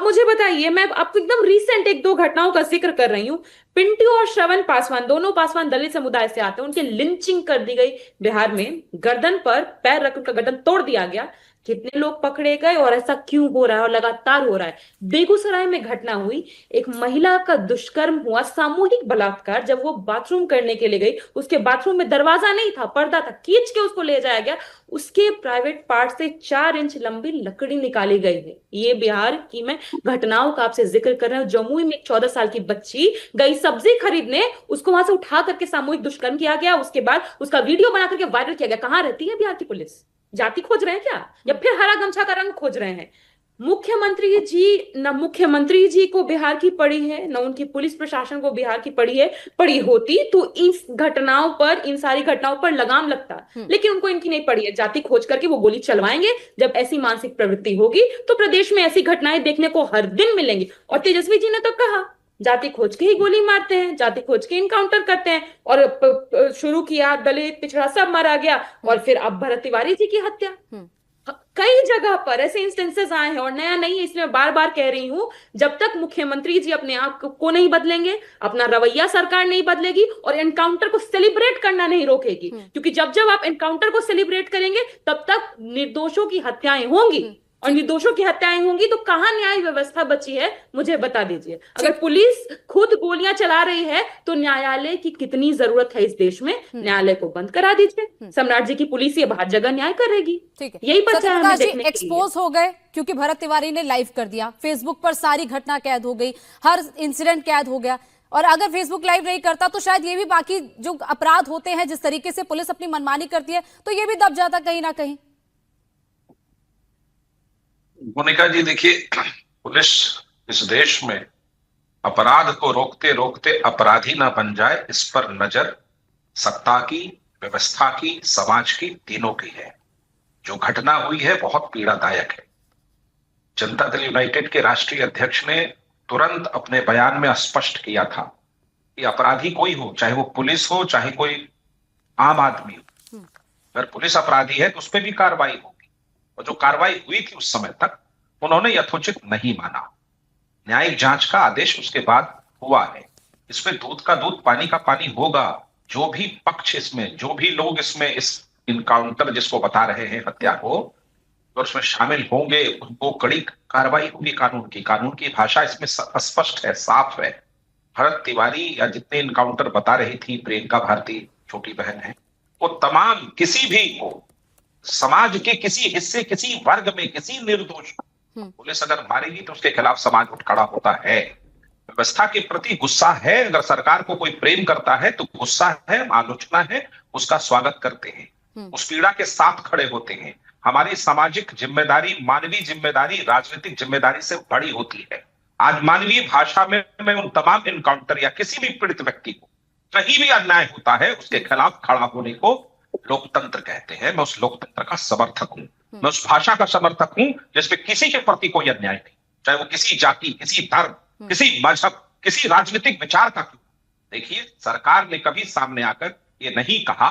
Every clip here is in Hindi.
मुझे बताइए, मैं आपको एकदम रीसेंट एक दो घटनाओं का जिक्र कर रही हूँ। पिंटू और श्रवण पासवान, दोनों पासवान दलित समुदाय से आते हैं, उनकी लिंचिंग कर दी गई बिहार में। गर्दन पर पैर रख उनका गर्दन तोड़ दिया गया। कितने लोग पकड़े गए और ऐसा क्यों हो रहा है और लगातार हो रहा है? बेगूसराय में घटना हुई, एक महिला का दुष्कर्म हुआ, सामूहिक बलात्कार। जब वो बाथरूम करने के लिए गई, उसके बाथरूम में दरवाजा नहीं था, पर्दा था, खींच के उसको ले जाया गया। उसके प्राइवेट पार्ट से 4 इंच लंबी लकड़ी निकाली गई है। ये बिहार की मैं घटनाओं का आपसे जिक्र कर रहे हूँ। जमुई में एक 14 साल की बच्ची गई सब्जी खरीदने, उसको वहां से उठा करके सामूहिक दुष्कर्म किया गया। उसके बाद उसका वीडियो बना करके वायरल किया गया। कहाँ रहती है बिहार की पुलिस? जाति खोज रहे हैं क्या, या फिर हरा गमछा का रंग खोज रहे हैं? मुख्यमंत्री जी, न मुख्यमंत्री जी को बिहार की पड़ी है, न उनकी पुलिस प्रशासन को बिहार की पड़ी है। पड़ी होती तो इस घटनाओं पर, इन सारी घटनाओं पर लगाम लगता। हम्म। लेकिन उनको इनकी नहीं पड़ी है। जाति खोज करके वो गोली चलवाएंगे। जब ऐसी मानसिक प्रवृत्ति होगी तो प्रदेश में ऐसी घटनाएं देखने को हर दिन मिलेंगी। और तेजस्वी जी ने तो कहा, जाति खोज के ही गोली मारते हैं, जाति खोज के इनकाउंटर करते हैं। और शुरू किया, दलित पिछड़ा सब मारा गया। और फिर अब भरत तिवारी जी की हत्या। हम्म। कई जगह पर ऐसे इंस्टेंसेस आए हैं, और नया नहीं है, इसमें बार बार कह रही हूं। जब तक मुख्यमंत्री जी अपने आप को नहीं बदलेंगे, अपना रवैया सरकार नहीं बदलेगी और एनकाउंटर को सेलिब्रेट करना नहीं रोकेगी, हम्म। क्योंकि जब जब आप एनकाउंटर को सेलिब्रेट करेंगे तब तक निर्दोषों की हत्याएं होंगी। और ठीक। निर्दोषों की हत्याएं होंगी तो कहां न्याय व्यवस्था बची है, मुझे बता दीजिए। अगर ठीक। पुलिस खुद गोलियां चला रही है तो न्यायालय की कितनी जरूरत है इस देश में? हम्म। न्यायालय को बंद करा दीजिए। हम्म। सम्राट जी की पुलिस ये हर जगह न्याय करेगी। ठीक है। यही बचा है हमें सत्यप्रकाश जी देखने के लिए। एक्सपोज हो गए क्योंकि भरत तिवारी ने लाइव कर दिया, फेसबुक पर सारी घटना कैद हो गई, हर इंसिडेंट कैद हो गया। और अगर फेसबुक लाइव नहीं करता तो शायद ये भी, बाकी जो अपराध होते हैं जिस तरीके से पुलिस अपनी मनमानी करती है, तो ये भी दब जाता कहीं ना कहीं। मोनिका जी देखिए, पुलिस इस देश में अपराध को रोकते रोकते अपराधी ना बन जाए, इस पर नजर सत्ता की, व्यवस्था की, समाज की, तीनों की है। जो घटना हुई है बहुत पीड़ादायक है। जनता दल यूनाइटेड के राष्ट्रीय अध्यक्ष ने तुरंत अपने बयान में स्पष्ट किया था कि अपराधी कोई हो, चाहे वो पुलिस हो, चाहे कोई आम आदमी हो, अगर पुलिस अपराधी है तो उस पर भी कार्रवाई होगी। और जो कार्रवाई हुई थी उस समय तक, उन्होंने यथोचित नहीं माना। न्यायिक जांच का आदेश उसके बाद हुआ है। इसमें दूध का दूध पानी का पानी होगा। जो भी पक्ष इसमें, जो भी लोग इसमें, इस इनकाउंटर जिसको बता रहे हैं हत्या को, और उसमें शामिल होंगे, उनको कड़ी कार्रवाई होगी। कानून की भाषा इसमें स्पष्ट है, साफ है। भरत तिवारी या जितने इनकाउंटर बता रही थी प्रियंका भारती, छोटी बहन है, वो तमाम किसी भी को, समाज के किसी हिस्से, किसी वर्ग में, किसी निर्दोष पुलिस अगर मारेगी तो उसके खिलाफ समाज उठ खड़ा होता है। व्यवस्था के प्रति गुस्सा है। अगर सरकार को कोई प्रेम करता है तो गुस्सा है, आलोचना है, उसका स्वागत करते हैं, उस पीड़ा के साथ खड़े होते हैं। हमारी सामाजिक जिम्मेदारी, मानवीय जिम्मेदारी राजनीतिक जिम्मेदारी से बड़ी होती है। आज मानवीय भाषा में मैं उन तमाम इनकाउंटर या किसी भी पीड़ित व्यक्ति को, कहीं भी अन्याय होता है, उसके खिलाफ खड़ा होने को लोकतंत्र कहते हैं। मैं उस लोकतंत्र का समर्थक हूं। मैं उस भाषा का समर्थक हूं जिसमें किसी के प्रति कोई अन्याय नहीं, चाहे वो किसी जाति, किसी धर्म, किसी मजहब, किसी राजनीतिक विचार का क्यों। देखिए, सरकार ने कभी सामने आकर ये नहीं कहा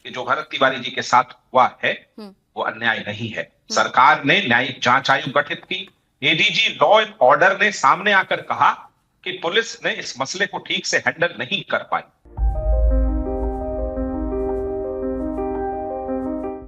कि जो भरत तिवारी जी के साथ हुआ है वो अन्याय नहीं है। सरकार ने न्यायिक जांच आयोग गठित की। एडीजी लॉ एंड ऑर्डर ने सामने आकर कहा कि पुलिस ने इस मसले को ठीक से हैंडल नहीं कर पाई।